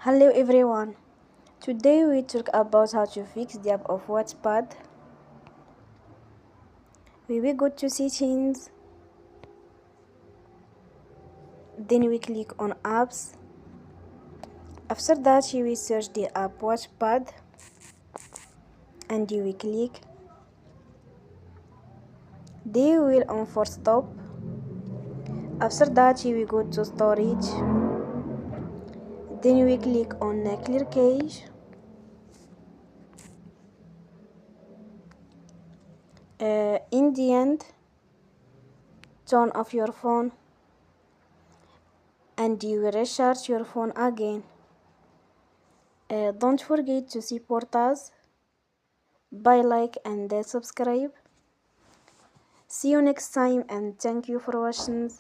Hello everyone. Today we talk about how to fix the app of Wattpad. We will go to settings, then we click on apps. After that you will search the app Wattpad and you will click. Then you will on for stop. After that you will go to storage. Then you will click on clear cache. In the end, turn off your phone and you will recharge your phone again. Don't forget to support us by like and subscribe. See you next time and thank you for watching.